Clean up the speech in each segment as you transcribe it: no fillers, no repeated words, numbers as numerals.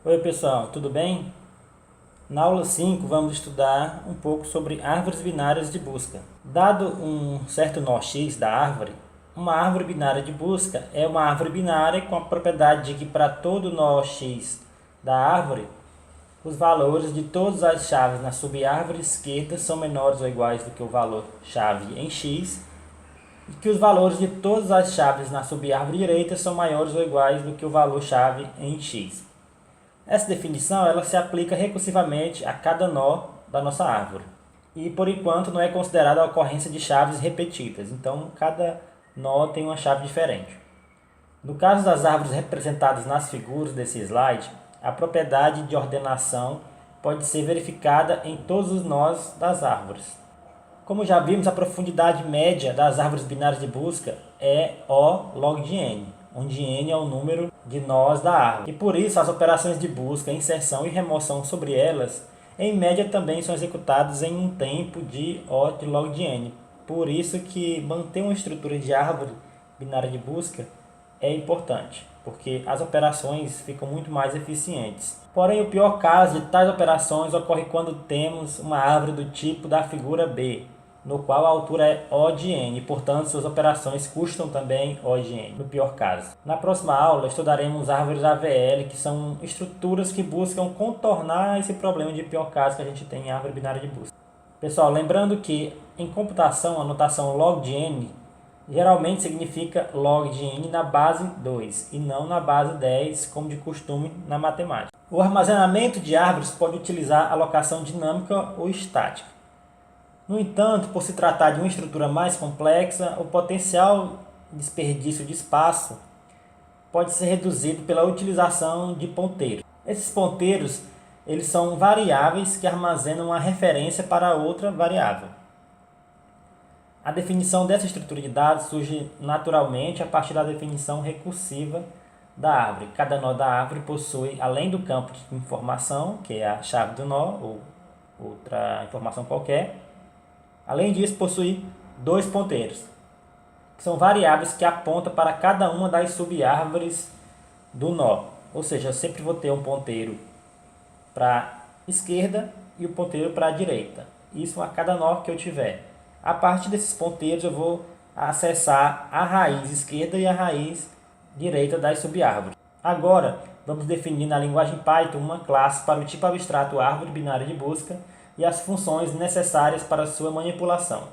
Oi pessoal, tudo bem? Na aula 5 vamos estudar um pouco sobre árvores binárias de busca. Dado um certo nó x da árvore, uma árvore binária de busca é uma árvore binária com a propriedade de que para todo nó x da árvore, os valores de todas as chaves na subárvore esquerda são menores ou iguais do que o valor chave em x e que os valores de todas as chaves na subárvore direita são maiores ou iguais do que o valor chave em x. Essa definição ela se aplica recursivamente a cada nó da nossa árvore. E por enquanto não é considerada a ocorrência de chaves repetidas, então cada nó tem uma chave diferente. No caso das árvores representadas nas figuras desse slide, a propriedade de ordenação pode ser verificada em todos os nós das árvores. Como já vimos, a profundidade média das árvores binárias de busca é O log de n, onde n é o número de nós da árvore. E por isso as operações de busca, inserção e remoção sobre elas, em média também são executadas em um tempo de O de log de n. Por isso que manter uma estrutura de árvore binária de busca é importante, porque as operações ficam muito mais eficientes. Porém, o pior caso de tais operações ocorre quando temos uma árvore do tipo da figura B, no qual a altura é O de n, e, portanto, suas operações custam também O de n, no pior caso. Na próxima aula, estudaremos árvores AVL, que são estruturas que buscam contornar esse problema de pior caso que a gente tem em árvore binária de busca. Pessoal, lembrando que em computação a notação log de n geralmente significa log de n na base 2 e não na base 10, como de costume na matemática. O armazenamento de árvores pode utilizar alocação dinâmica ou estática. No entanto, por se tratar de uma estrutura mais complexa, o potencial desperdício de espaço pode ser reduzido pela utilização de ponteiros. Esses ponteiros eles são variáveis que armazenam uma referência para outra variável. A definição dessa estrutura de dados surge naturalmente a partir da definição recursiva da árvore. Cada nó da árvore possui, além do campo de informação, que é a chave do nó ou outra informação qualquer, além disso possui dois ponteiros, que são variáveis que apontam para cada uma das subárvores do nó. Ou seja, eu sempre vou ter um ponteiro para a esquerda e o ponteiro para a direita. Isso a cada nó que eu tiver. A partir desses ponteiros eu vou acessar a raiz esquerda e a raiz direita das subárvores. Agora, vamos definir na linguagem Python uma classe para o tipo abstrato árvore binária de busca e as funções necessárias para sua manipulação.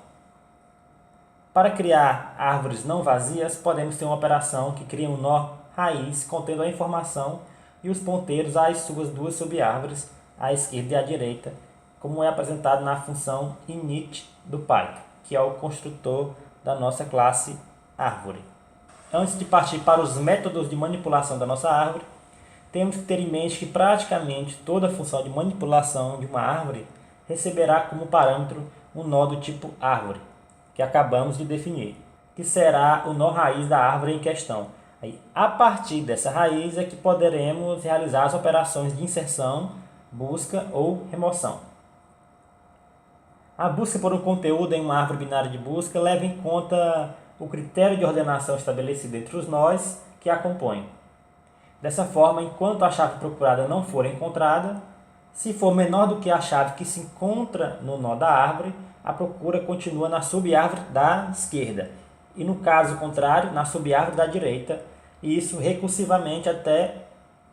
Para criar árvores não vazias, podemos ter uma operação que cria um nó raiz contendo a informação e os ponteiros às suas duas subárvores, à esquerda e à direita, como é apresentado na função init do Python, que é o construtor da nossa classe árvore. Antes de partir para os métodos de manipulação da nossa árvore, temos que ter em mente que praticamente toda função de manipulação de uma árvore receberá como parâmetro um nó do tipo árvore, que acabamos de definir, que será o nó raiz da árvore em questão. Aí, a partir dessa raiz é que poderemos realizar as operações de inserção, busca ou remoção. A busca por um conteúdo em uma árvore binária de busca leva em conta o critério de ordenação estabelecido entre os nós que a compõem. Dessa forma, enquanto a chave procurada não for encontrada, se for menor do que a chave que se encontra no nó da árvore, a procura continua na subárvore da esquerda e, no caso contrário, na subárvore da direita, e isso recursivamente até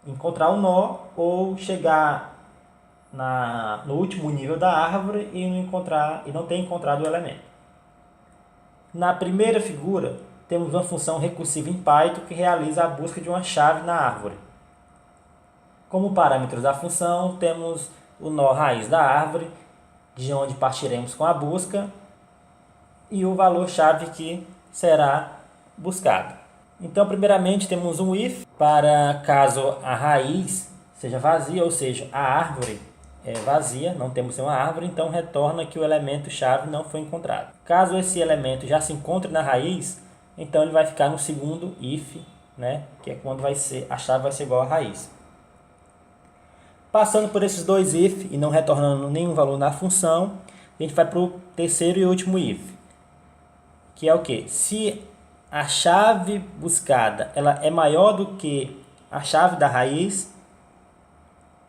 encontrar o nó ou chegar no último nível da árvore e não ter encontrado o elemento. Na primeira figura, temos uma função recursiva em Python que realiza a busca de uma chave na árvore. Como parâmetros da função, temos o nó raiz da árvore, de onde partiremos com a busca, e o valor-chave que será buscado. Então, primeiramente, temos um if para caso a raiz seja vazia, ou seja, a árvore é vazia, não temos uma árvore, então retorna que o elemento-chave não foi encontrado. Caso esse elemento já se encontre na raiz, então ele vai ficar no segundo if, que é quando a chave vai ser igual à raiz. Passando por esses dois if e não retornando nenhum valor na função, a gente vai para o terceiro e último if, que é o quê? Se a chave buscada ela é maior do que a chave da raiz,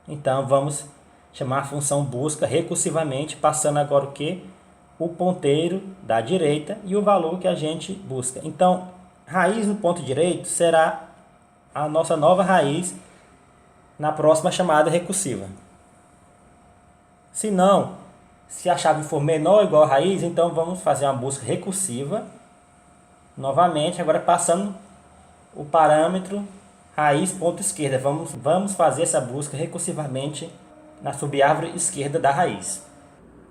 Então vamos chamar a função busca recursivamente, passando agora o que? O ponteiro da direita e o valor que a gente busca. Então, raiz no ponto direito será a nossa nova raiz na próxima chamada recursiva. Se não, se a chave for menor ou igual a raiz, então vamos fazer uma busca recursiva. Novamente, agora passando o parâmetro raiz ponto esquerda. Vamos fazer essa busca recursivamente na subárvore esquerda da raiz.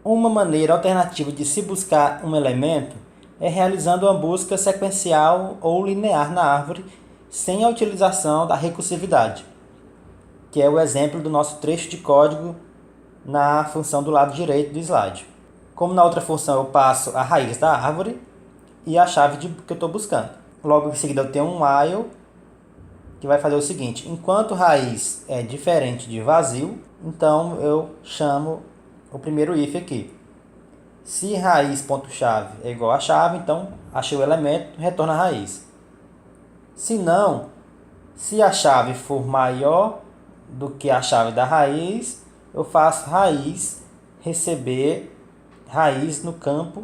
Uma maneira alternativa de se buscar um elemento é realizando uma busca sequencial ou linear na árvore sem a utilização da recursividade, que é o exemplo do nosso trecho de código na função do lado direito do slide. Como na outra função eu passo a raiz da árvore e a chave que eu estou buscando. Logo em seguida eu tenho um while que vai fazer o seguinte: enquanto raiz é diferente de vazio, então eu chamo o primeiro if aqui. Se raiz.chave é igual a chave, então achei o elemento, retorna a raiz. Se não, se a chave for maior do que a chave da raiz, eu faço raiz receber raiz no campo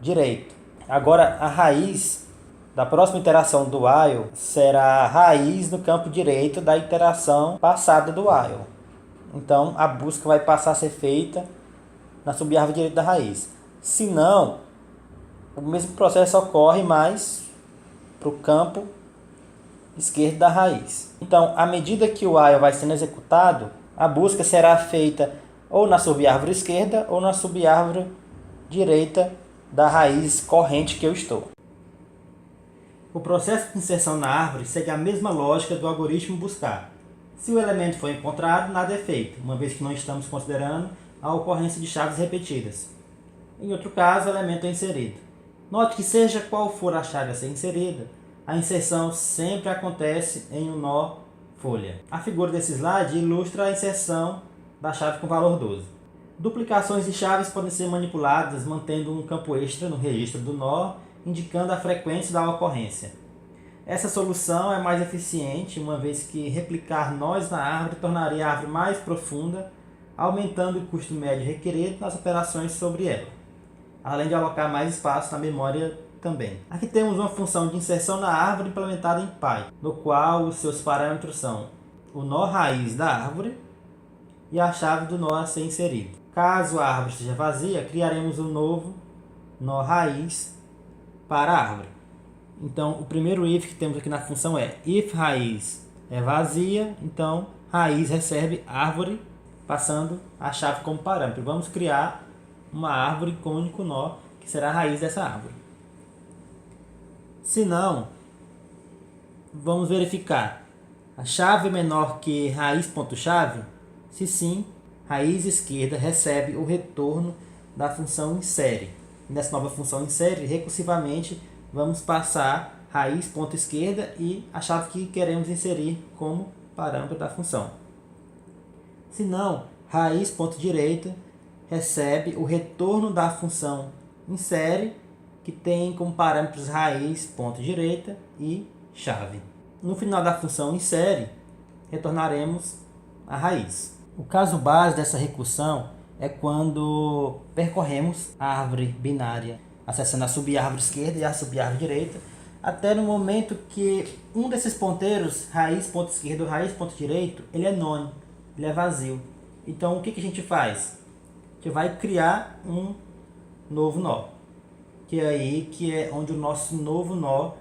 direito. Agora a raiz da próxima iteração do while será raiz no campo direito da iteração passada do while. Então a busca vai passar a ser feita na subárvore direita da raiz. Se não, o mesmo processo ocorre, mas para o campo esquerdo da raiz. Então, à medida que o while vai sendo executado, a busca será feita ou na subárvore esquerda ou na subárvore direita da raiz corrente que eu estou. O processo de inserção na árvore segue a mesma lógica do algoritmo buscar. Se o elemento for encontrado, nada é feito, uma vez que não estamos considerando a ocorrência de chaves repetidas. Em outro caso, o elemento é inserido. Note que seja qual for a chave a ser inserida, a inserção sempre acontece em um nó folha. A figura desse slide ilustra a inserção da chave com valor 12. Duplicações de chaves podem ser manipuladas mantendo um campo extra no registro do nó, indicando a frequência da ocorrência. Essa solução é mais eficiente, uma vez que replicar nós na árvore tornaria a árvore mais profunda, aumentando o custo médio requerido nas operações sobre ela, além de alocar mais espaço na memória também. Aqui temos uma função de inserção na árvore implementada em Python, no qual os seus parâmetros são o nó raiz da árvore e a chave do nó a ser inserido. Caso a árvore esteja vazia, criaremos um novo nó raiz para a árvore. Então, o primeiro if que temos aqui na função é if raiz é vazia, então raiz recebe árvore, passando a chave como parâmetro. Vamos criar uma árvore com um único nó, que será a raiz dessa árvore. Se não, vamos verificar a chave menor que raiz.chave. Se sim, raiz esquerda recebe o retorno da função insere. Nessa nova função insere, recursivamente, vamos passar raiz.esquerda e a chave que queremos inserir como parâmetro da função. Se não, raiz.direita recebe o retorno da função insere, que tem como parâmetros raiz.direita e chave. No final da função insere, retornaremos a raiz. O caso base dessa recursão é quando percorremos a árvore binária, acessando a subárvore esquerda e a subárvore direita, até no momento que um desses ponteiros, raiz.esquerda ou raiz.direito, ele é none, ele é vazio. Então o que a gente faz? A gente vai criar um novo nó, que é onde o nosso novo nó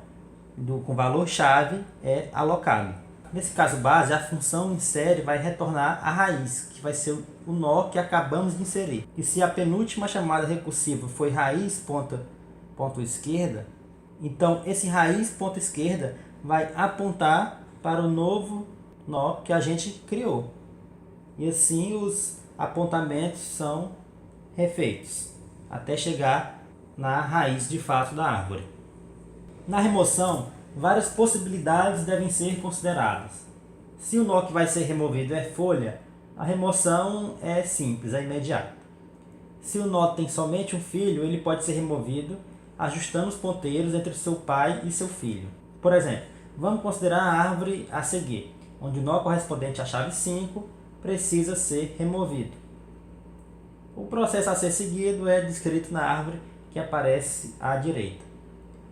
com valor chave é alocado. Nesse caso base, a função insere vai retornar a raiz, que vai ser o nó que acabamos de inserir. E se a penúltima chamada recursiva foi raiz.esquerda, então esse raiz.esquerda vai apontar para o novo nó que a gente criou. E assim os apontamentos são refeitos, até chegar na raiz de fato da árvore. Na remoção, várias possibilidades devem ser consideradas. Se o nó que vai ser removido é folha, a remoção é simples, é imediata. Se o nó tem somente um filho, ele pode ser removido ajustando os ponteiros entre seu pai e seu filho. Por exemplo, vamos considerar a árvore a seguir, onde o nó correspondente à chave 5 precisa ser removido. O processo a ser seguido é descrito na árvore que aparece à direita.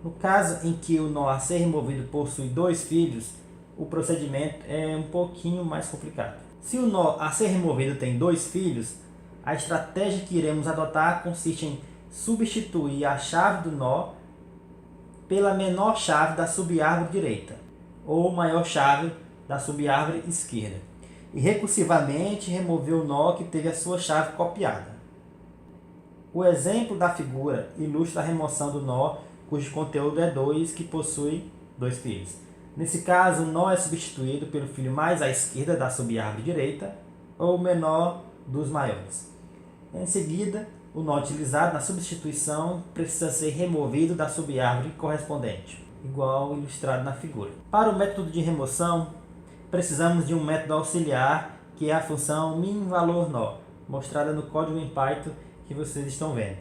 No caso em que o nó a ser removido possui 2 filhos, o procedimento é um pouquinho mais complicado. Se o nó a ser removido tem 2 filhos, a estratégia que iremos adotar consiste em substituir a chave do nó pela menor chave da subárvore direita, ou maior chave da subárvore esquerda, e recursivamente remover o nó que teve a sua chave copiada. O exemplo da figura ilustra a remoção do nó cujo conteúdo é 2, que possui 2 filhos. Nesse caso, o nó é substituído pelo filho mais à esquerda da subárvore direita, ou o menor dos maiores. Em seguida, o nó utilizado na substituição precisa ser removido da subárvore correspondente, igual ilustrado na figura. Para o método de remoção, precisamos de um método auxiliar, que é a função min-valor-nó, mostrada no código em Python que vocês estão vendo.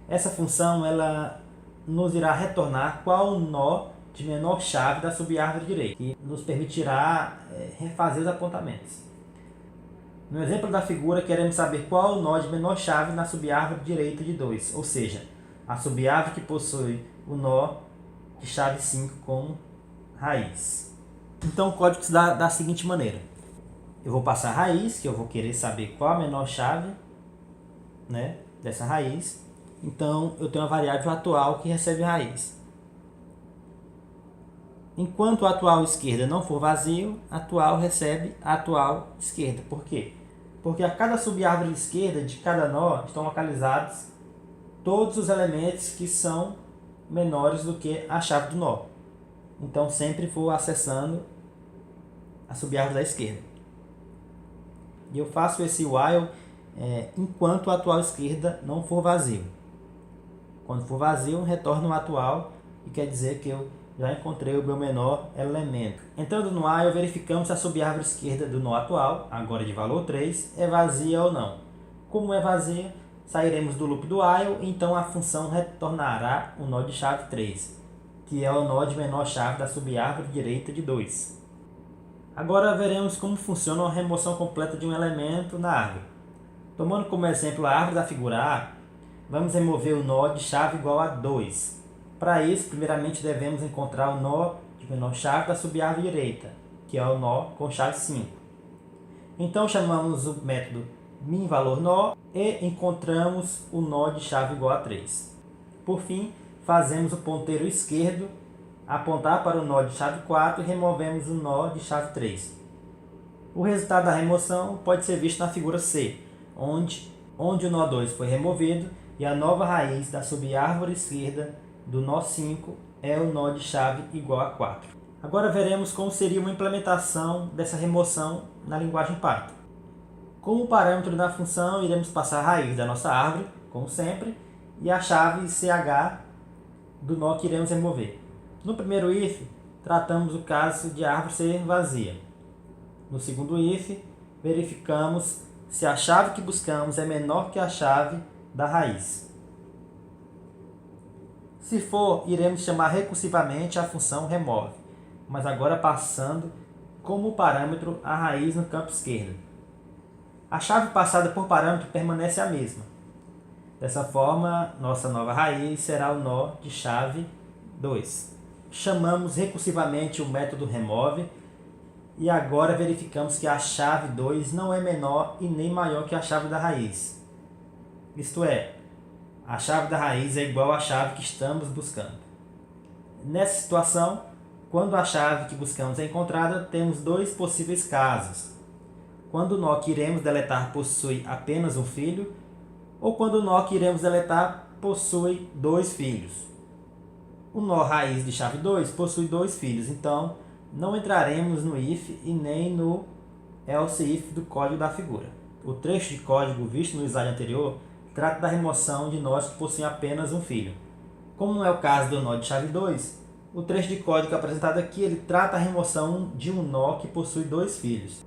Essa função ela nos irá retornar qual o nó de menor chave da subárvore direita, que nos permitirá refazer os apontamentos. No exemplo da figura, queremos saber qual o nó de menor chave na subárvore direita de 2, ou seja, a subárvore que possui o nó de chave 5 como raiz. Então o código se dá da seguinte maneira. Eu vou passar a raiz, que eu vou querer saber qual a menor chave, né, dessa raiz. Então eu tenho a variável atual que recebe a raiz. Enquanto o atual esquerda não for vazio, atual recebe a atual esquerda. Por quê? Porque a cada subárvore esquerda de cada nó estão localizados todos os elementos que são menores do que a chave do nó. Então sempre vou acessando a subárvore da esquerda. E eu faço esse while enquanto a atual esquerda não for vazio. Quando for vazio, retorno o atual e quer dizer que eu já encontrei o meu menor elemento. Entrando no while, verificamos se a subárvore esquerda do nó atual, agora de valor 3, é vazia ou não. Como é vazia, sairemos do loop do while, então a função retornará o nó de chave 3, que é o nó de menor chave da subárvore direita de 2. Agora veremos como funciona a remoção completa de um elemento na árvore. Tomando como exemplo a árvore da figura A, vamos remover o nó de chave igual a 2. Para isso, primeiramente devemos encontrar o nó de menor chave da subárvore direita, que é o nó com chave 5. Então chamamos o método min-valor-nó e encontramos o nó de chave igual a 3. Por fim, fazemos o ponteiro esquerdo apontar para o nó de chave 4 e removemos o nó de chave 3. O resultado da remoção pode ser visto na figura C, onde o nó 2 foi removido e a nova raiz da subárvore esquerda do nó 5 é o nó de chave igual a 4. Agora veremos como seria uma implementação dessa remoção na linguagem Python. Como parâmetro da função, iremos passar a raiz da nossa árvore, como sempre, e a chave CH do nó que iremos remover. No primeiro if, tratamos o caso de a árvore ser vazia. No segundo if, verificamos se a chave que buscamos é menor que a chave da raiz. Se for, iremos chamar recursivamente a função remove, mas agora passando como parâmetro a raiz no campo esquerdo. A chave passada por parâmetro permanece a mesma. Dessa forma, nossa nova raiz será o nó de chave 2. Chamamos recursivamente o método remove e agora verificamos que a chave 2 não é menor e nem maior que a chave da raiz. Isto é, a chave da raiz é igual à chave que estamos buscando. Nessa situação, quando a chave que buscamos é encontrada, temos 2 possíveis casos. Quando o nó que iremos deletar possui apenas um filho, ou quando o nó que iremos deletar possui 2 filhos. O nó raiz de chave 2 possui 2 filhos, então não entraremos no if e nem no else if do código da figura. O trecho de código visto no slide anterior trata da remoção de nós que possuem apenas um filho. Como não é o caso do nó de chave 2, o trecho de código apresentado aqui ele trata a remoção de um nó que possui 2 filhos.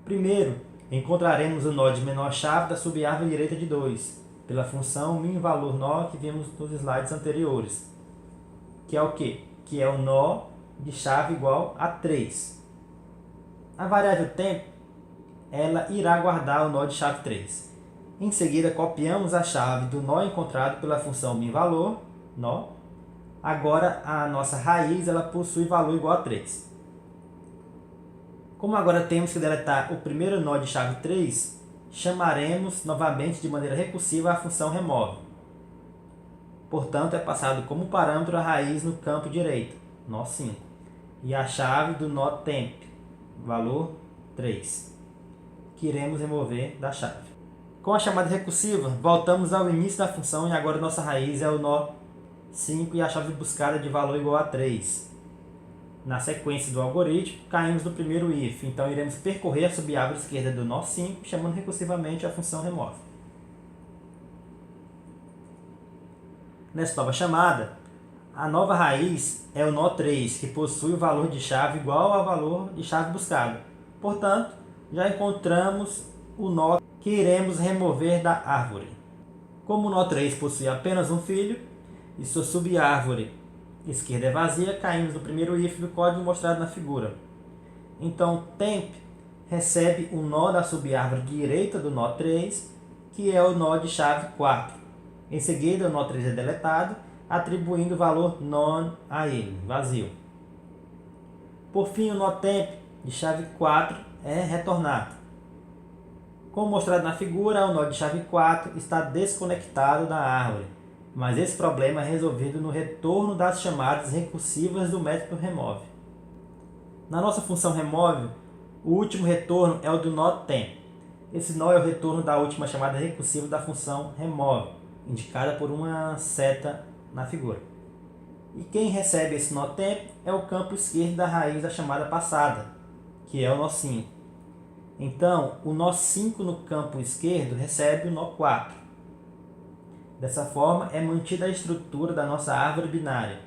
Primeiro, encontraremos o nó de menor chave da subárvore direita de 2, pela função min-valor-nó que vimos nos slides anteriores, que é o quê? Que é o nó de chave igual a 3. A variável tempo ela irá guardar o nó de chave 3. Em seguida, copiamos a chave do nó encontrado pela função binValor, nó. Agora, a nossa raiz ela possui valor igual a 3. Como agora temos que deletar o primeiro nó de chave 3, chamaremos novamente de maneira recursiva a função remove. Portanto, é passado como parâmetro a raiz no campo direito, nó 5, e a chave do nó temp, valor 3, que iremos remover da chave. Com a chamada recursiva, voltamos ao início da função e agora nossa raiz é o nó 5 e a chave buscada de valor igual a 3. Na sequência do algoritmo, caímos no primeiro if, então iremos percorrer a subárvore esquerda do nó 5, chamando recursivamente a função remove. Nessa nova chamada, a nova raiz é o nó 3, que possui o valor de chave igual ao valor de chave buscado. Portanto, já encontramos o nó que iremos remover da árvore. Como o nó 3 possui apenas um filho e sua subárvore esquerda é vazia, caímos no primeiro if do código mostrado na figura. Então, temp recebe o nó da subárvore direita do nó 3, que é o nó de chave 4. Em seguida, o nó 3 é deletado, atribuindo o valor none a ele, vazio. Por fim, o nó temp de chave 4 é retornado. Como mostrado na figura, o nó de chave 4 está desconectado da árvore, mas esse problema é resolvido no retorno das chamadas recursivas do método remove. Na nossa função remove, o último retorno é o do nó temp. Esse nó é o retorno da última chamada recursiva da função remove, indicada por uma seta na figura. E quem recebe esse nó temp é o campo esquerdo da raiz da chamada passada, que é o nó 5. Então, o nó 5 no campo esquerdo recebe o nó 4. Dessa forma, é mantida a estrutura da nossa árvore binária.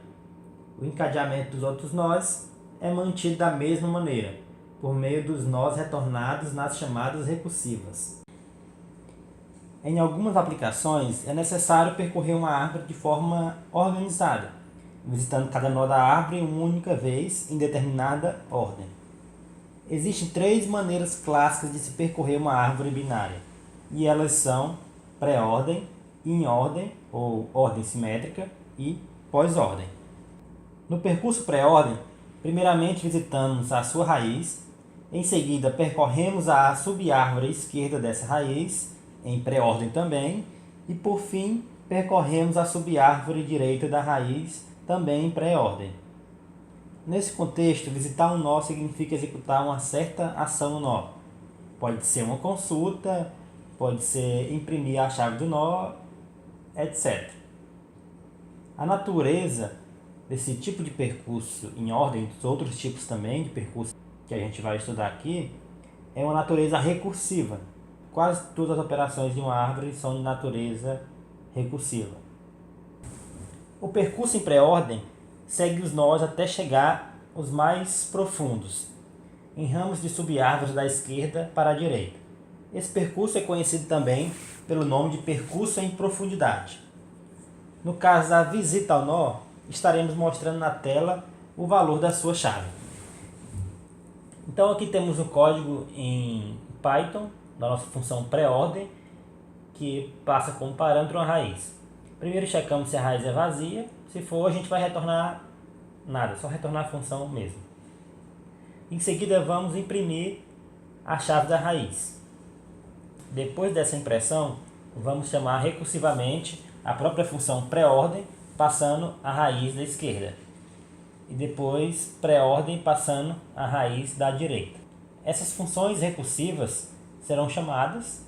O encadeamento dos outros nós é mantido da mesma maneira, por meio dos nós retornados nas chamadas recursivas. Em algumas aplicações, é necessário percorrer uma árvore de forma organizada, visitando cada nó da árvore uma única vez em determinada ordem. Existem 3 maneiras clássicas de se percorrer uma árvore binária, e elas são pré-ordem, in-ordem ou ordem simétrica e pós-ordem. No percurso pré-ordem, primeiramente visitamos a sua raiz, em seguida percorremos a subárvore esquerda dessa raiz, em pré-ordem também, e por fim percorremos a subárvore direita da raiz, também em pré-ordem. Nesse contexto, visitar um nó significa executar uma certa ação no nó. Pode ser uma consulta, pode ser imprimir a chave do nó, etc. A natureza desse tipo de percurso em ordem, dos outros tipos também de percurso que a gente vai estudar aqui, é uma natureza recursiva. Quase todas as operações de uma árvore são de natureza recursiva. O percurso em pré-ordem segue os nós até chegar aos mais profundos, em ramos de subárvores da esquerda para a direita. Esse percurso é conhecido também pelo nome de percurso em profundidade. No caso da visita ao nó, estaremos mostrando na tela o valor da sua chave. Então aqui temos o código em Python, da nossa função pré-ordem, que passa como parâmetro uma raiz. Primeiro checamos se a raiz é vazia, se for a gente vai retornar nada, só retornar a função mesmo. Em seguida vamos imprimir a chave da raiz. Depois dessa impressão, vamos chamar recursivamente a própria função pré-ordem, passando a raiz da esquerda. E depois pré-ordem passando a raiz da direita. Essas funções recursivas serão chamadas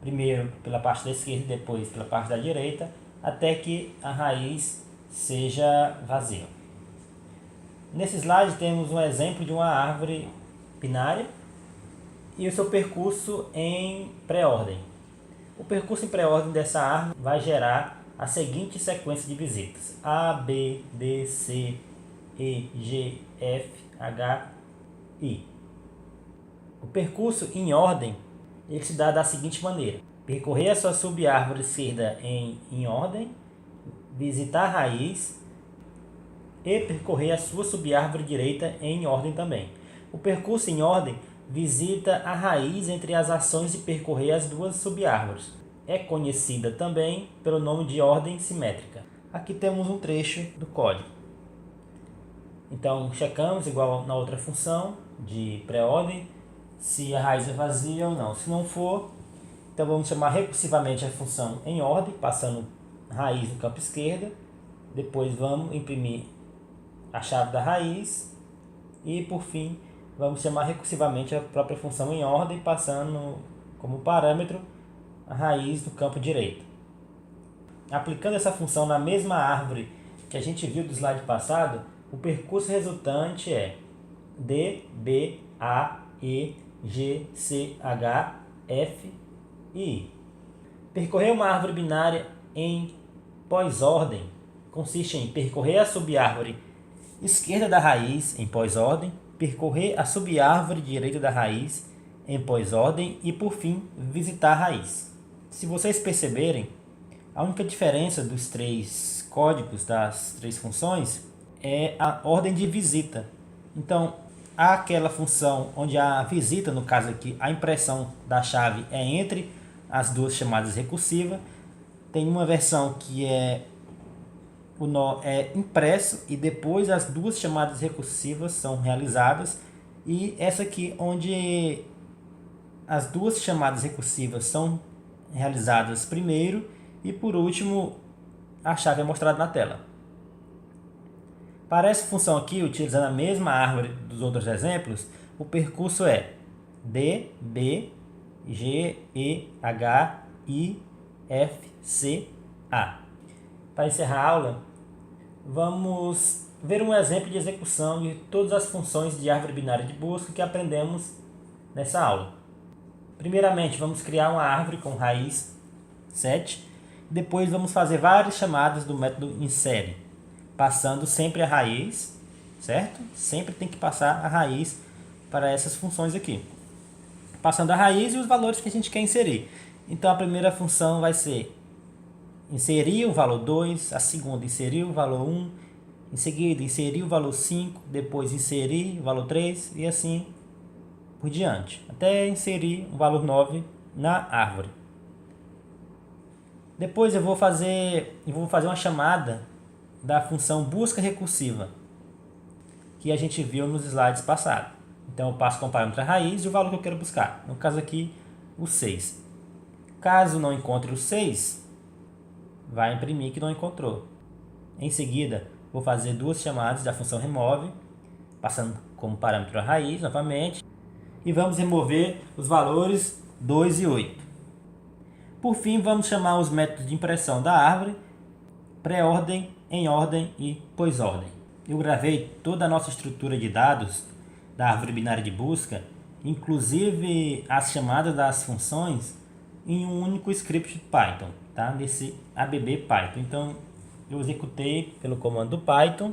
primeiro pela parte da esquerda e depois pela parte da direita, até que a raiz seja vazia. Nesse slide temos um exemplo de uma árvore binária e o seu percurso em pré-ordem. O percurso em pré-ordem dessa árvore vai gerar a seguinte sequência de visitas: A, B, D, C, E, G, F, H, I. O percurso em ordem ele se dá da seguinte maneira: percorrer a sua subárvore esquerda em ordem, visitar a raiz e percorrer a sua subárvore direita em ordem também. O percurso em ordem visita a raiz entre as ações de percorrer as duas subárvores. É conhecida também pelo nome de ordem simétrica. Aqui temos um trecho do código. Então, checamos, igual na outra função de pré-ordem, se a raiz é vazia ou não. Se não for, então vamos chamar recursivamente a função em ordem, passando raiz no campo esquerdo. Depois vamos imprimir a chave da raiz. E, por fim, vamos chamar recursivamente a própria função em ordem, passando como parâmetro a raiz do campo direito. Aplicando essa função na mesma árvore que a gente viu do slide passado, o percurso resultante é D, B, A, E, G, C, H, F e I. Percorrer uma árvore binária em pós-ordem consiste em percorrer a subárvore esquerda da raiz em pós-ordem, percorrer a subárvore direita da raiz em pós-ordem e, por fim, visitar a raiz. Se vocês perceberem, a única diferença dos três códigos das três funções é a ordem de visita. Então, aquela função onde a visita, no caso aqui, a impressão da chave é entre as duas chamadas recursivas. Tem uma versão que o nó é impresso e depois as duas chamadas recursivas são realizadas. E essa aqui, onde as duas chamadas recursivas são realizadas primeiro e por último a chave é mostrada na tela. Para essa função aqui, utilizando a mesma árvore dos outros exemplos, o percurso é D, B, G, E, H, I, F, C, A. Para encerrar a aula, vamos ver um exemplo de execução de todas as funções de árvore binária de busca que aprendemos nessa aula. Primeiramente, vamos criar uma árvore com raiz 7. Depois vamos fazer várias chamadas do método insere, passando sempre a raiz, certo? Sempre tem que passar a raiz para essas funções aqui. Passando a raiz e os valores que a gente quer inserir. Então, a primeira função vai ser inserir o valor 2, a segunda inserir o valor 1, em seguida inserir o valor 5, depois inserir o valor 3 e assim por diante, até inserir o valor 9 na árvore. Depois eu vou fazer uma chamada da função busca recursiva, que a gente viu nos slides passados. Então eu passo como parâmetro a raiz e o valor que eu quero buscar. No caso aqui, o 6. Caso não encontre o 6, vai imprimir que não encontrou. Em seguida, vou fazer duas chamadas da função remove, passando como parâmetro a raiz novamente. E vamos remover os valores 2 e 8. Por fim, vamos chamar os métodos de impressão da árvore, pré-ordem, em ordem e pós-ordem. Eu gravei toda a nossa estrutura de dados da árvore binária de busca, inclusive as chamadas das funções, em um único script Python, tá? Nesse ABB Python. Então, eu executei pelo comando do Python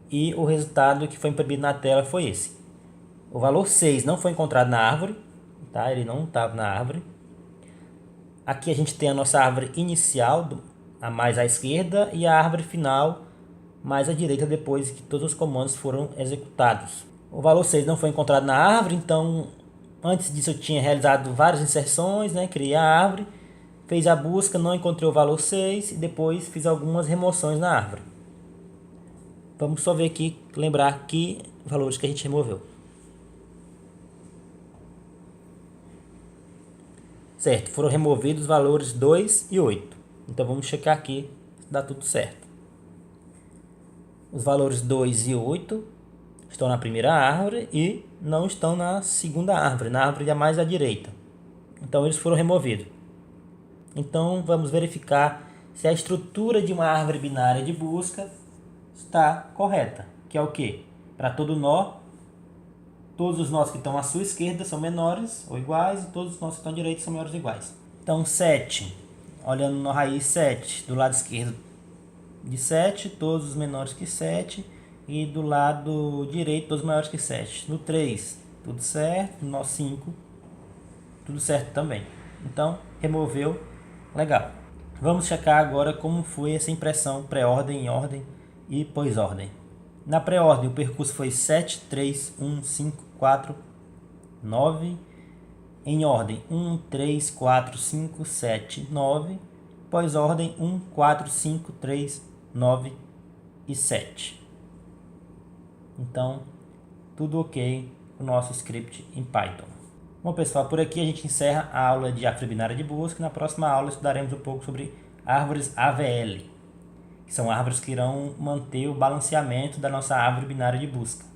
e o resultado que foi imprimido na tela foi esse. O valor 6 não foi encontrado na árvore, tá? Ele não estava na árvore. Aqui a gente tem a nossa árvore inicial, a mais à esquerda, e a árvore final mais à direita, depois que todos os comandos foram executados. O valor 6 não foi encontrado na árvore, então antes disso eu tinha realizado várias inserções, né? Criei a árvore, fez a busca, não encontrei o valor 6 e depois fiz algumas remoções na árvore. Vamos só ver aqui, lembrar aqui os valores que a gente removeu. Certo, foram removidos os valores 2 e 8. Então vamos checar aqui se dá tudo certo. Os valores 2 e 8 estão na primeira árvore e não estão na segunda árvore, na árvore mais à direita. Então eles foram removidos. Então vamos verificar se a estrutura de uma árvore binária de busca está correta. Que é o quê? Para todo nó, todos os nós que estão à sua esquerda são menores ou iguais e todos os nós que estão à direita são maiores ou iguais. Então 7, olhando na raiz 7, do lado esquerdo de 7, todos os menores que 7 e do lado direito todos maiores que 7. No 3, tudo certo, no nó 5, tudo certo também. Então removeu, legal. Vamos checar agora como foi essa impressão pré-ordem, em ordem e pós-ordem. Na pré-ordem, o percurso foi 7, 3, 1, 5, 4, 9, em ordem 1, 3, 4, 5, 7, 9, pós ordem 1, 4, 5, 3, 9 e 7. Então, tudo ok o nosso script em Python. Bom, pessoal, por aqui a gente encerra a aula de árvore binária de busca. Na próxima aula estudaremos um pouco sobre árvores AVL, que são árvores que irão manter o balanceamento da nossa árvore binária de busca.